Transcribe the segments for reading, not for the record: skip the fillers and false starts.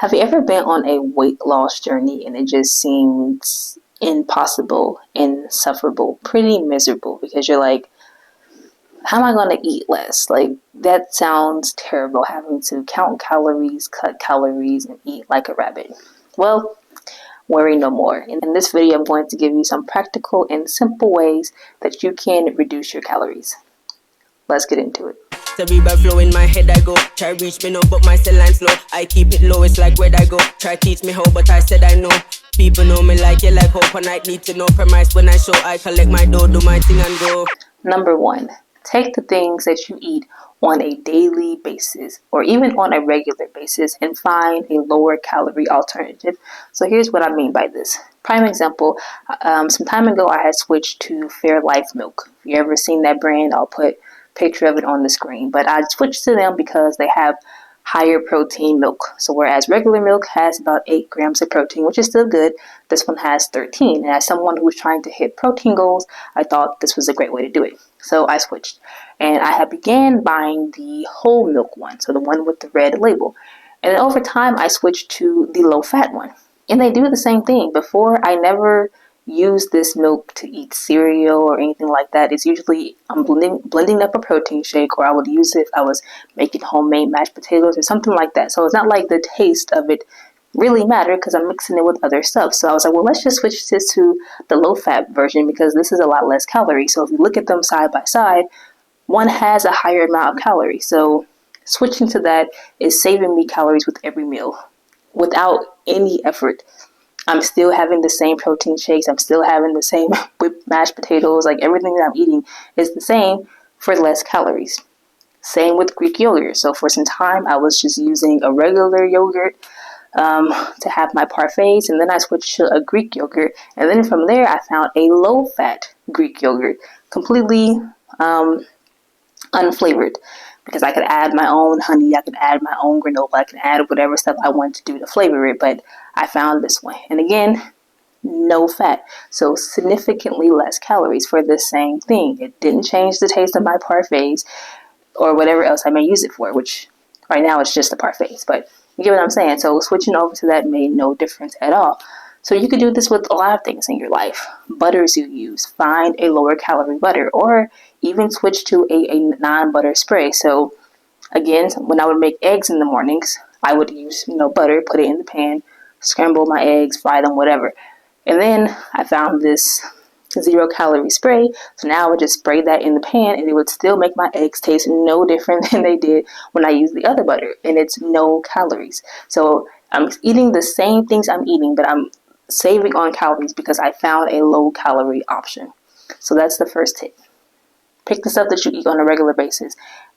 Have you ever been on a weight loss journey and it just seems impossible, insufferable, pretty miserable because you're like, how am I going to eat less? Like, that sounds terrible, having to count calories, cut calories, and eat like a rabbit. Well, worry no more. In this video, I'm going to give you some practical and simple ways that you can reduce your calories. Let's get into it. Cerebral flow in my head I go. Try reach me now, but my cell line slow. I keep it low, it's like where'd I go. Try teach me how, but I said I know. People know me like you like hope, and I need to know premise when I show. I collect my dough, do my thing and go. Number one, take the things that you eat on a daily basis or even on a regular basis and find a lower calorie alternative. So here's what I mean by this. Prime example, some time ago I had switched to Fairlife milk. If you ever seen that brand, I'll put picture of it on the screen, but I switched to them because they have higher protein milk. So whereas regular milk has about 8 grams of protein, which is still good, this one has 13. And as someone who was trying to hit protein goals, I thought this was a great way to do it. So I switched, and I had began buying the whole milk one, so the one with the red label. And then over time, I switched to the low fat one. And they do the same thing. Before, I never use this milk to eat cereal or anything like that. It's usually I'm blending up a protein shake, or I would use it if I was making homemade mashed potatoes or something like that. So it's not like the taste of it really mattered because I'm mixing it with other stuff. So I was like, well, let's just switch this to the low fat version because this is a lot less calories. So if you look at them side by side, one has a higher amount of calories. So switching to that is saving me calories with every meal without any effort. I'm still having the same protein shakes. I'm still having the same whipped mashed potatoes. Like, everything that I'm eating is the same for less calories. Same with Greek yogurt. So for some time, I was just using a regular yogurt to have my parfaits, and then I switched to a Greek yogurt. And then from there, I found a low-fat Greek yogurt, completely unflavored, because I could add my own honey, I could add my own granola, I could add whatever stuff I wanted to do to flavor it, but I found this one. And again, no fat, so significantly less calories for the same thing. It didn't change the taste of my parfaits or whatever else I may use it for, which right now it's just the parfaits, but you get what I'm saying? So switching over to that made no difference at all. So you could do this with a lot of things in your life. Butters you use, find a lower calorie butter, or even switch to a non-butter spray. So again, when I would make eggs in the mornings, I would use butter, put it in the pan, scramble my eggs, fry them, whatever. And then I found this 0-calorie spray. So now I would just spray that in the pan, and it would still make my eggs taste no different than they did when I used the other butter, and it's no calories. So I'm eating the same things I'm eating, but I'm saving on calories because I found a low calorie option. So that's the first tip. Pick the stuff that you eat on a regular basis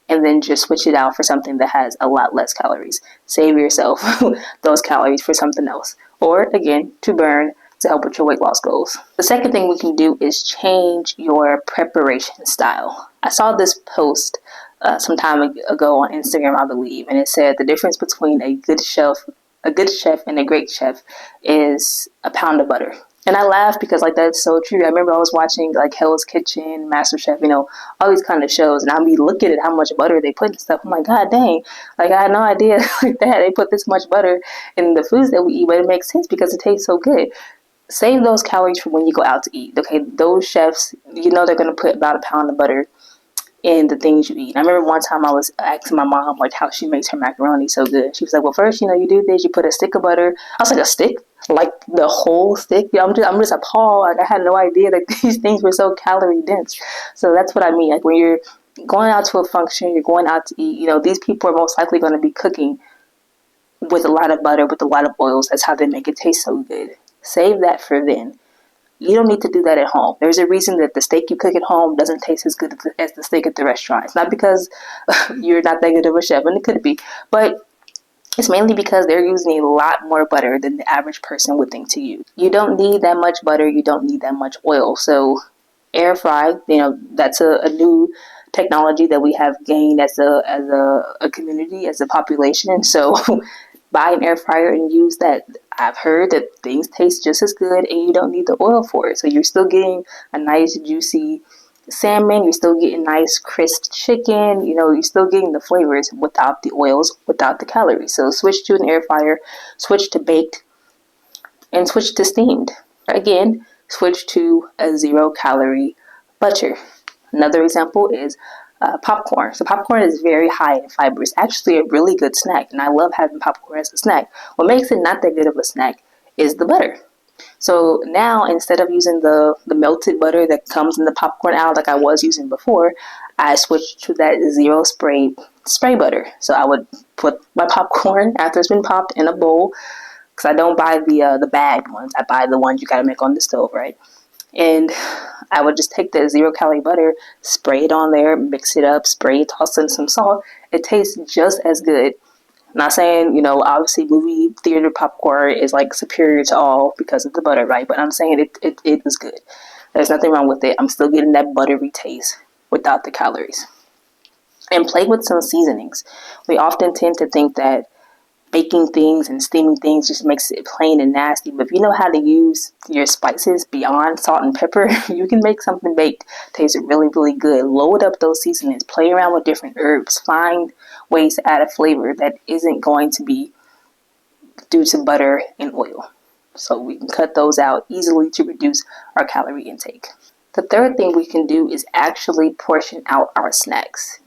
and then just switch it out for something that has a lot less calories. Save yourself those calories for something else, or again, to burn, to help with your weight loss goals. The second thing we can do is change your preparation style. I saw this post some time ago on Instagram, I believe, and it said the difference between a good chef and a great chef is a pound of butter. And I laughed because that's so true. I remember I was watching Hell's Kitchen, MasterChef, all these kind of shows, and I'd be looking at how much butter they put in stuff. I'm like, God dang, I had no idea that they put this much butter in the foods that we eat, but it makes sense because it tastes so good. Save those calories for when you go out to eat. Okay, those chefs, they're going to put about a pound of butter in the things you eat. I remember one time I was asking my mom how she makes her macaroni so good. She was like, well, first, you do this, you put a stick of butter. I was like, a stick? Like the whole stick? I'm just appalled. I had no idea that these things were so calorie dense. So that's what I mean. When you're going out to a function, you're going out to eat, these people are most likely going to be cooking with a lot of butter, with a lot of oils. That's how they make it taste so good. Save that for then. You don't need to do that at home. There's a reason that the steak you cook at home doesn't taste as good as the steak at the restaurant. It's not because you're not that good of a chef, and it could be, but it's mainly because they're using a lot more butter than the average person would think to use. You don't need that much butter. You don't need that much oil. So air fry, that's a new technology that we have gained as a community, as a population. So buy an air fryer and use that. I've heard that things taste just as good and you don't need the oil for it. So you're still getting a nice, juicy salmon, you're still getting nice crisp chicken. You're still getting the flavors without the oils, without the calories. So switch to an air fryer, switch to baked, and switch to steamed. Again, switch to a 0-calorie butter. Another example is popcorn. So popcorn is very high in fiber. It's actually a really good snack, and I love having popcorn as a snack. What makes it not that good of a snack is the butter. So now, instead of using the melted butter that comes in the popcorn aisle like I was using before, I switched to that zero spray butter. So I would put my popcorn after it's been popped in a bowl, because I don't buy the bagged ones. I buy the ones you gotta make on the stove, right? And I would just take that 0-calorie butter, spray it on there, mix it up, spray it, toss in some salt. It tastes just as good. Not saying, obviously movie theater popcorn is like superior to all because of the butter, right? But I'm saying it was good. There's nothing wrong with it. I'm still getting that buttery taste without the calories. And play with some seasonings. We often tend to think that baking things and steaming things just makes it plain and nasty. But if you know how to use your spices beyond salt and pepper, you can make something baked taste really, really good. Load up those seasonings. Play around with different herbs. Find ways to add a flavor that isn't going to be due to butter and oil. So we can cut those out easily to reduce our calorie intake. The third thing we can do is actually portion out our snacks.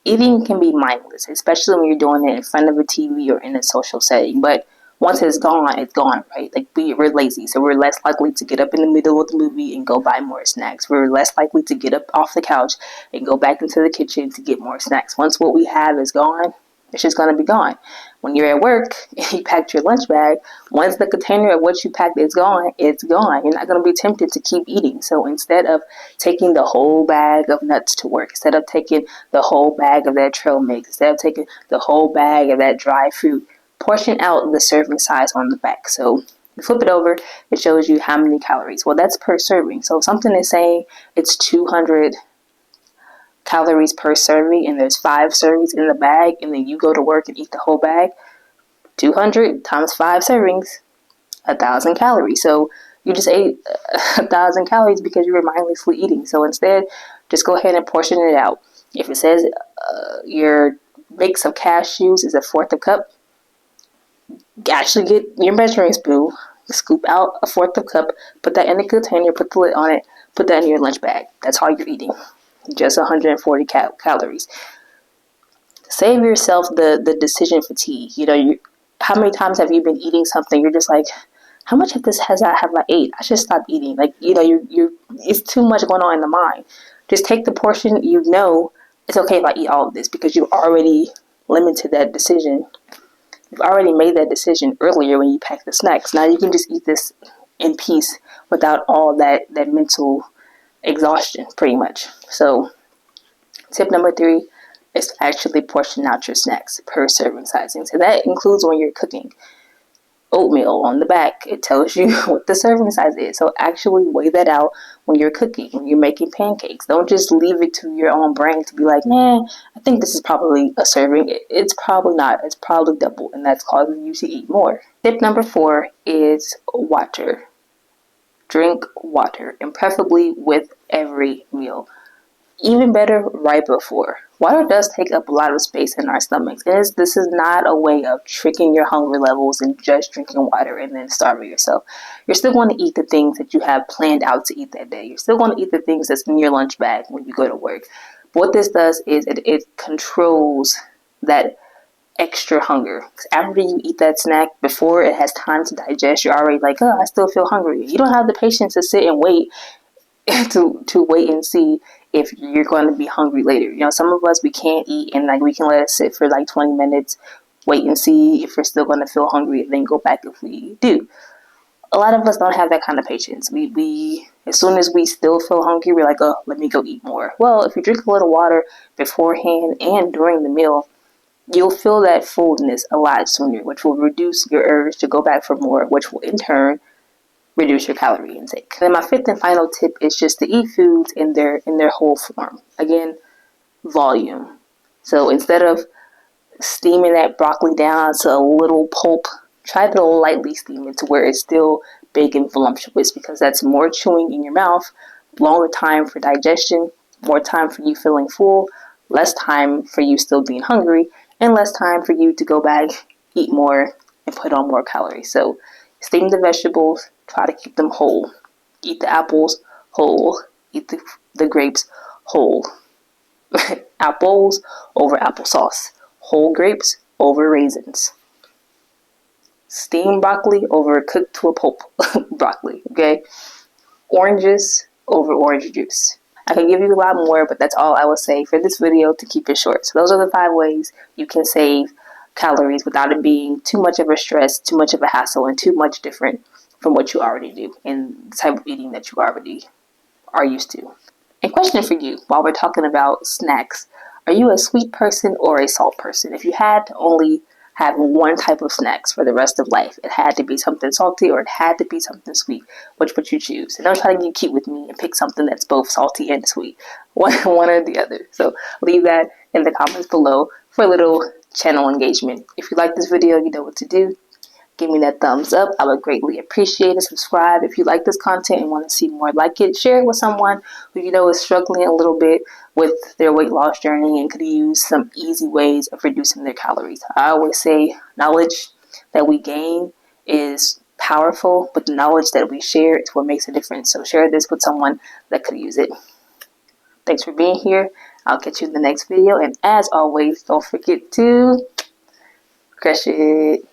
Eating can be mindless, especially when you're doing it in front of a TV or in a social setting. But once it's gone, right? Like we're lazy, so we're less likely to get up in the middle of the movie and go buy more snacks. We're less likely to get up off the couch and go back into the kitchen to get more snacks. Once what we have is gone, it's just going to be gone. When you're at work and you packed your lunch bag, once the container of what you packed is gone, it's gone. You're not going to be tempted to keep eating. So instead of taking the whole bag of nuts to work, instead of taking the whole bag of that trail mix, instead of taking the whole bag of that dry fruit, portion out the serving size on the back. So you flip it over, it shows you how many calories. Well, that's per serving. So if something is saying it's 200 calories per serving and there's 5 servings in the bag, and then you go to work and eat the whole bag, 200 times 5 servings, 1,000 calories. So you just ate 1,000 calories because you were mindlessly eating. So instead, just go ahead and portion it out. If it says your mix of cashews is 1/4 cup, actually get your measuring spoon, scoop out 1/4 cup, put that in a container, put the lid on it, put that in your lunch bag. That's all you're eating. Just 140 calories. Save yourself the decision fatigue. How many times have you been eating something? You're just like, how much of this have I ate? I should stop eating. Like, you're it's too much going on in the mind. Just take the portion. It's okay if I eat all of this, because you've already limited that decision. You've already made that decision earlier when you packed the snacks. Now you can just eat this in peace without all that mental exhaustion, pretty much. So tip number 3 is to actually portion out your snacks per serving sizing. So that includes when you're cooking. Oatmeal on the back, it tells you what the serving size is. So actually weigh that out when you're cooking, when you're making pancakes. Don't just leave it to your own brain to be like, I think this is probably a serving. It's probably not. It's probably double, and that's causing you to eat more. Tip number 4 is water. Drink water, and preferably with every meal. Even better, right before. Water does take up a lot of space in our stomachs. And this is not a way of tricking your hunger levels and just drinking water and then starving yourself. You're still going to eat the things that you have planned out to eat that day. You're still going to eat the things that's in your lunch bag when you go to work. But what this does is it controls that extra hunger. After you eat that snack, before it has time to digest, you're already like, I still feel hungry. You don't have the patience to sit and wait to wait and see if you're going to be hungry later. Some of us, we can't eat, and we can let it sit for 20 minutes, wait and see if we're still going to feel hungry, and then go back if we do. A lot of us don't have that kind of patience. We as soon as we still feel hungry, we're like, let me go eat more. Well, if you drink a little water beforehand and during the meal, you'll feel that fullness a lot sooner, which will reduce your urge to go back for more, which will in turn reduce your calorie intake. Then my 5th and final tip is just to eat foods in their whole form. Again, volume. So instead of steaming that broccoli down to a little pulp, try to lightly steam it to where it's still big and voluptuous, because that's more chewing in your mouth longer time for digestion, more time for you feeling full, less time for you still being hungry, and less time for you to go back, eat more, and put on more calories. So steam the vegetables, try to keep them whole. Eat the apples whole, eat the grapes whole. Apples over applesauce, whole grapes over raisins, steamed broccoli over cooked to a pulp broccoli, okay? Oranges over orange juice. I could give you a lot more, but that's all I will say for this video to keep it short. So those are the 5 ways you can save calories without it being too much of a stress, too much of a hassle, and too much different from what you already do and the type of eating that you already are used to. A question for you while we're talking about snacks. Are you a sweet person or a salt person? If you had to only have one type of snacks for the rest of life, it had to be something salty or it had to be something sweet, which would you choose? And don't try to be cute with me and pick something that's both salty and sweet. One or the other. So leave that in the comments below for a little channel engagement. If you like this video, you know what to do. Give me that thumbs up. I would greatly appreciate it. Subscribe if you like this content and want to see more like it. Share it with someone who you know is struggling a little bit with their weight loss journey and could use some easy ways of reducing their calories. I always say knowledge that we gain is powerful, but the knowledge that we share is what makes a difference. So share this with someone that could use it. Thanks for being here. I'll catch you in the next video. And as always, don't forget to crush it.